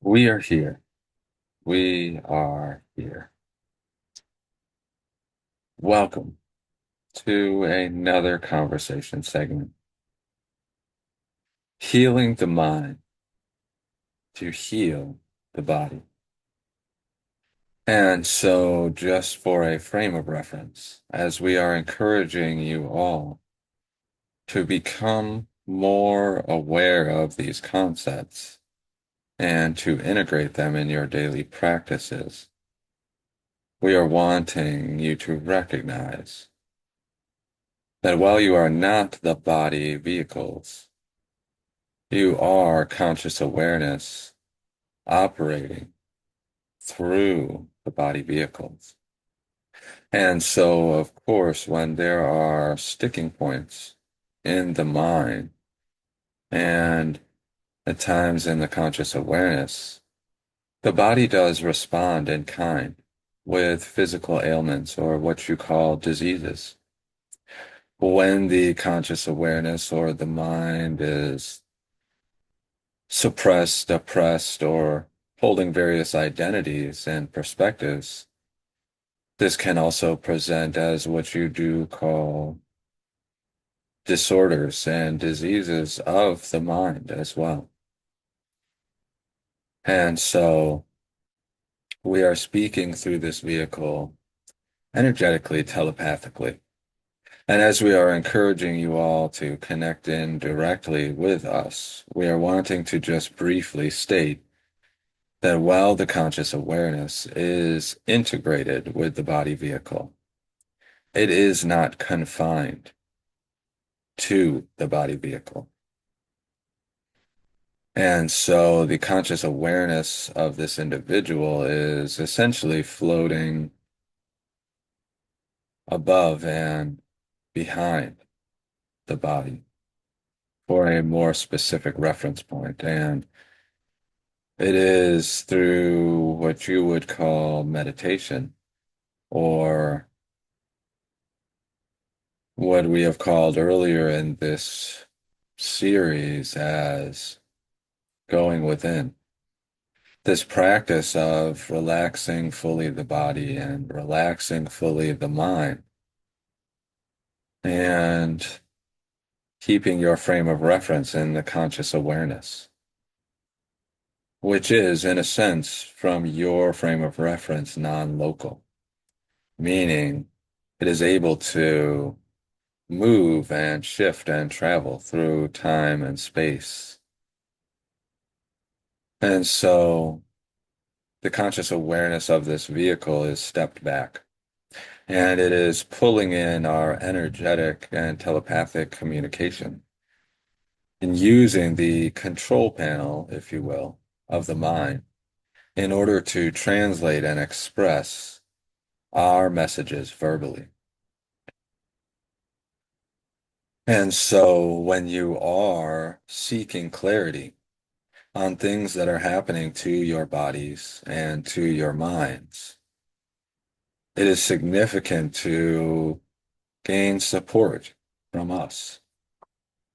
We are here. We are here. Welcome to another conversation segment. Healing the mind to heal the body. And so, just for a frame of reference, as we are encouraging you all to become more aware of these concepts and to integrate them in your daily practices, we are wanting you to recognize that while you are not the body vehicles, you are conscious awareness operating through the body vehicles. And so, of course, when there are sticking points in the mind and at times in the conscious awareness, the body does respond in kind with physical ailments or what you call diseases. When the conscious awareness or the mind is suppressed, oppressed, or holding various identities and perspectives, this can also present as what you do call disorders and diseases of the mind as well. And so we are speaking through this vehicle energetically, telepathically. And as we are encouraging you all to connect in directly with us, we are wanting to just briefly state that while the conscious awareness is integrated with the body vehicle, it is not confined to the body vehicle. And so the conscious awareness of this individual is essentially floating above and behind the body for a more specific reference point. And it is through what you would call meditation or what we have called earlier in this series as going within. This practice of relaxing fully the body and relaxing fully the mind and keeping your frame of reference in the conscious awareness, which is, in a sense, from your frame of reference, non-local, meaning it is able to move and shift and travel through time and space. And so the conscious awareness of this vehicle is stepped back, and it is pulling in our energetic and telepathic communication and using the control panel, if you will, of the mind in order to translate and express our messages verbally. And so when you are seeking clarity on things that are happening to your bodies and to your minds, it is significant to gain support from us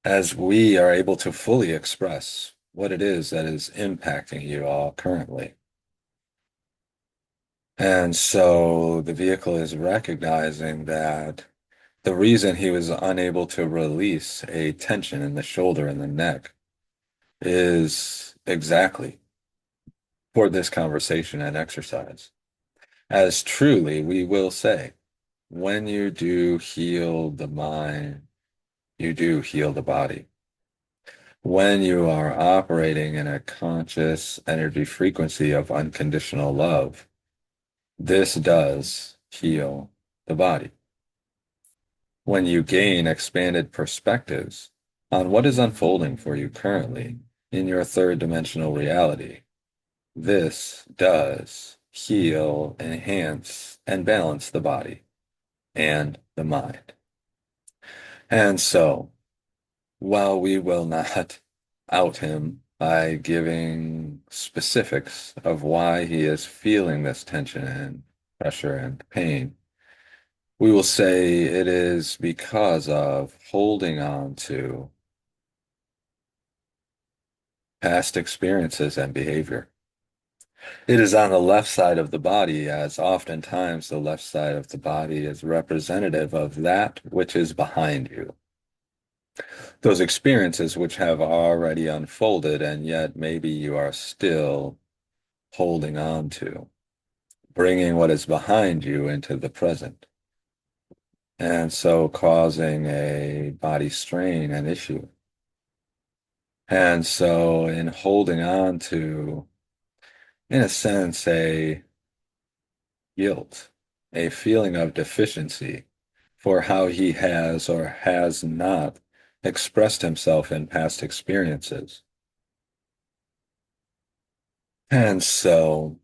as we are able to fully express what it is that is impacting you all currently. And so the vehicle is recognizing that the reason he was unable to release a tension in the shoulder and the neck is exactly for this conversation and exercise. As truly, we will say, when you do heal the mind, you do heal the body. When you are operating in a conscious energy frequency of unconditional love, this does heal the body. When you gain expanded perspectives on what is unfolding for you currently in your third dimensional reality, this does heal, enhance, and balance the body and the mind. And so, while we will not out him by giving specifics of why he is feeling this tension and pressure and pain, we will say it is because of holding on to past experiences and behavior. It is on the left side of the body, as oftentimes the left side of the body is representative of that which is behind you. Those experiences which have already unfolded, and yet maybe you are still holding on to, bringing what is behind you into the present, and so causing a body strain and issue. And so, in holding on to, in a sense, a guilt, a feeling of deficiency for how he has or has not expressed himself in past experiences. And so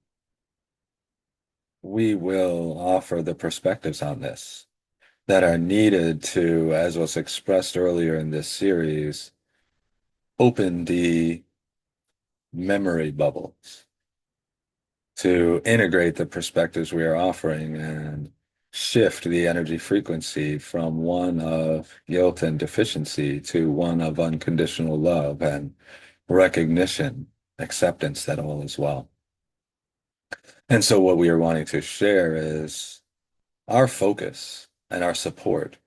we will offer the perspectives on this that are needed to, as was expressed earlier in this series, open the memory bubbles to integrate the perspectives we are offering and shift the energy frequency from one of guilt and deficiency to one of unconditional love and recognition, acceptance that all is well. And so, what we are wanting to share is our focus and our support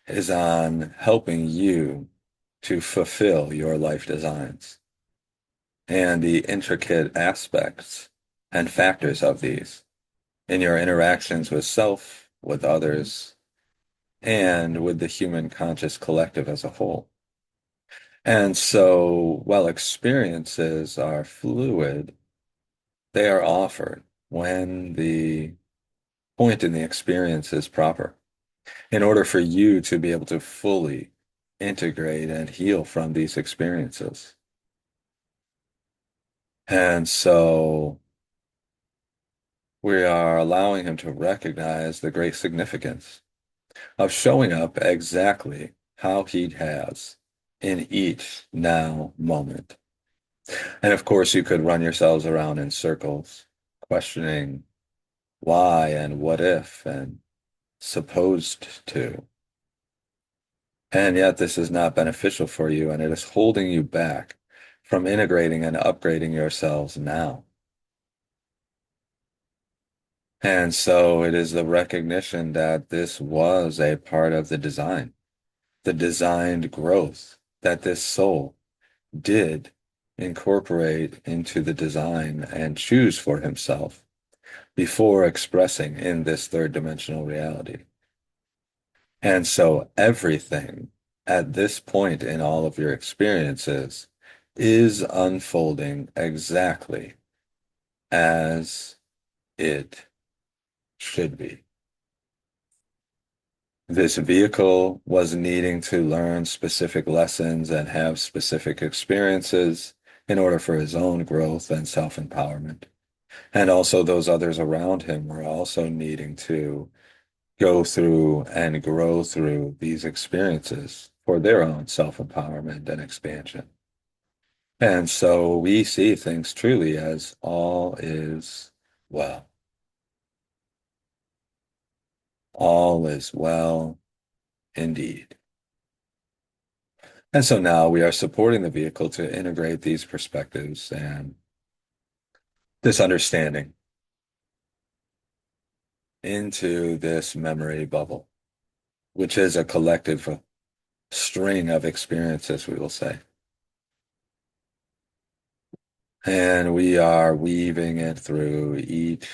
is on helping you to fulfill your life designs and the intricate aspects and factors of these in your interactions with self, with others, and with the human conscious collective as a whole. And so, while experiences are fluid, they are offered when the point in the experience is proper in order for you to be able to fully integrate and heal from these experiences. And so we are allowing him to recognize the great significance of showing up exactly how he has in each now moment. And of course, you could run yourselves around in circles, questioning why and what if and supposed to. And yet, this is not beneficial for you, and it is holding you back from integrating and upgrading yourselves now. And so, it is the recognition that this was a part of the designed growth that this soul did incorporate into the design and choose for himself before expressing in this third dimensional reality. And so everything at this point in all of your experiences is unfolding exactly as it should be. This vehicle was needing to learn specific lessons and have specific experiences in order for his own growth and self-empowerment. And also those others around him were also needing to go through and grow through these experiences for their own self-empowerment and expansion. And so we see things truly as all is well. All is well indeed. And so now we are supporting the vehicle to integrate these perspectives and this understanding into this memory bubble, which is a collective string of experiences, we will say. And we are weaving it through each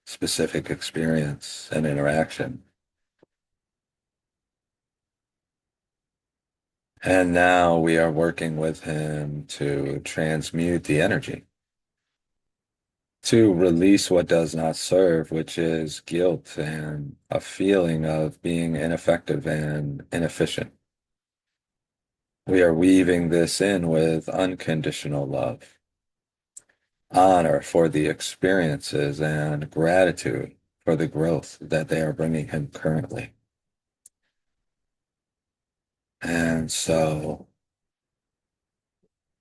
specific experience and interaction. And now we are working with him to transmute the energy, to release what does not serve, which is guilt and a feeling of being ineffective and inefficient. We are weaving this in with unconditional love, honor for the experiences, and gratitude for the growth that they are bringing him currently. And so,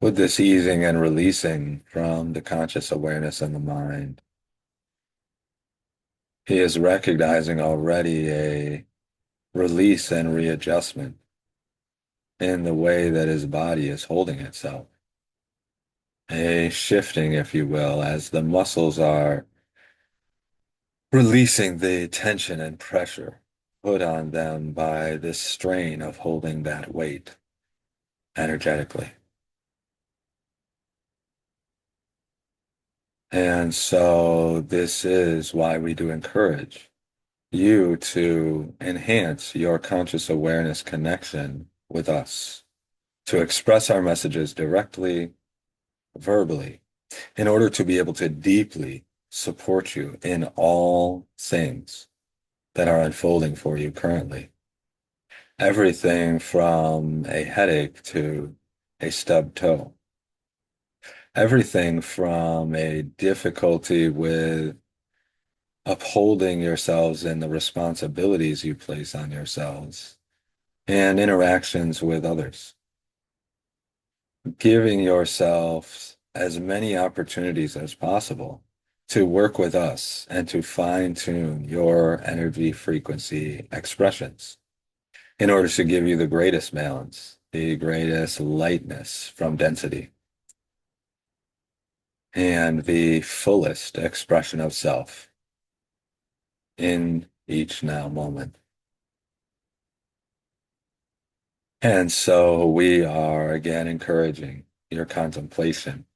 with this easing and releasing from the conscious awareness and the mind, he is recognizing already a release and readjustment in the way that his body is holding itself. a shifting, if you will, as the muscles are releasing the tension and pressure put on them by this strain of holding that weight energetically. And so this is why we do encourage you to enhance your conscious awareness connection with us, to express our messages directly, verbally, in order to be able to deeply support you in all things that are unfolding for you currently. Everything from a headache to a stubbed toe. Everything from a difficulty with upholding yourselves and the responsibilities you place on yourselves and interactions with others. Giving yourselves as many opportunities as possible to work with us and to fine tune your energy frequency expressions in order to give you the greatest balance, the greatest lightness from density, and the fullest expression of self in each now moment. And so we are again encouraging your contemplation,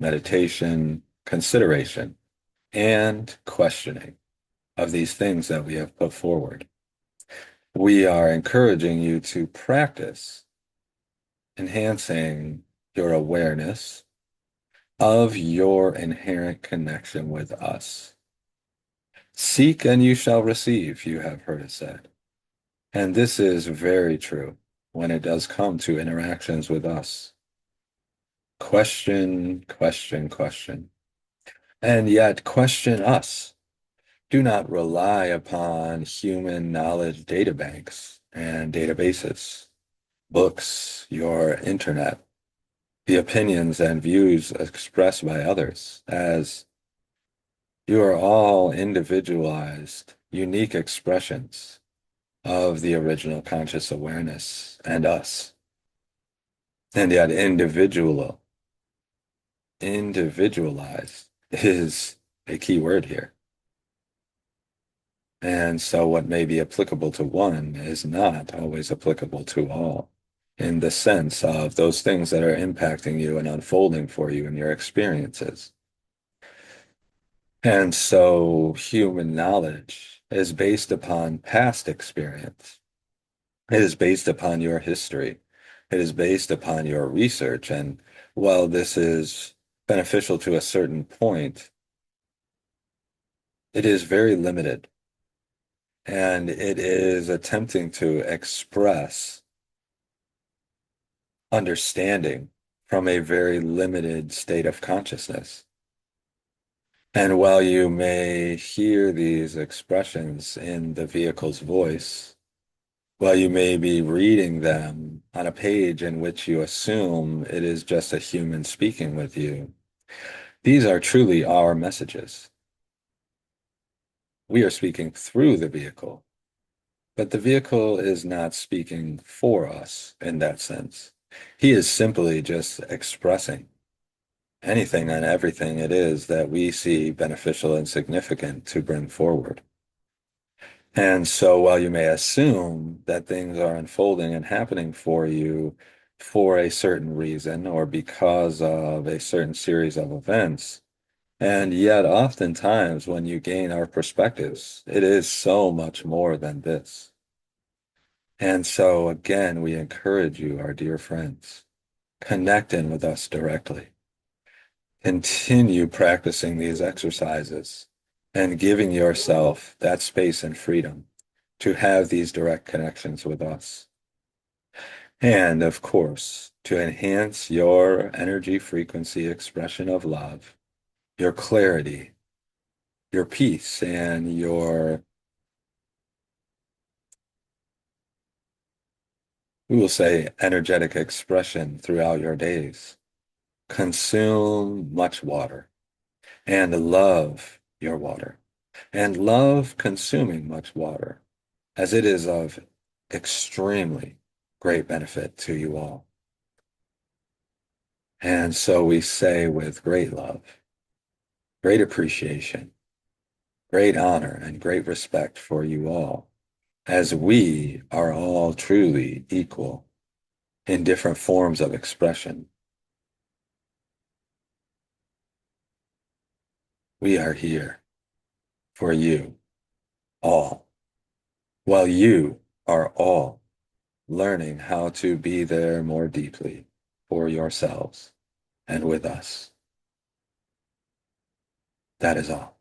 meditation, consideration, and questioning of these things that we have put forward. We are encouraging you to practice enhancing your awareness of your inherent connection with us. Seek and you shall receive, you have heard it said. And this is very true when it does come to interactions with us. Question, question, question. And yet question us. Do not rely upon human knowledge databanks and databases, books, your internet, the opinions and views expressed by others, as you are all individualized, unique expressions of the original conscious awareness and us. And yet individualized is a key word here. And so what may be applicable to one is not always applicable to all, in the sense of those things that are impacting you and unfolding for you in your experiences. And so human knowledge is based upon past experience. It is based upon your history. It is based upon your research. And while this is beneficial to a certain point, it is very limited. And it is attempting to express understanding from a very limited state of consciousness. And while you may hear these expressions in the vehicle's voice, while you may be reading them on a page in which you assume it is just a human speaking with you, these are truly our messages. We are speaking through the vehicle, but the vehicle is not speaking for us in that sense. He is simply just expressing anything and everything it is that we see beneficial and significant to bring forward. And so while you may assume that things are unfolding and happening for you for a certain reason or because of a certain series of events, and yet oftentimes when you gain our perspectives, it is so much more than this. And so again, we encourage you, our dear friends, connect in with us directly. Continue practicing these exercises and giving yourself that space and freedom to have these direct connections with us. And of course, to enhance your energy frequency expression of love, your clarity, your peace, and your, we will say, energetic expression throughout your days. Consume much water and love your water and love consuming much water, as it is of extremely great benefit to you all. And so we say with great love, great appreciation, great honor, and great respect for you all, as we are all truly equal in different forms of expression. We are here for you all, while you are all learning how to be there more deeply for yourselves and with us. That is all.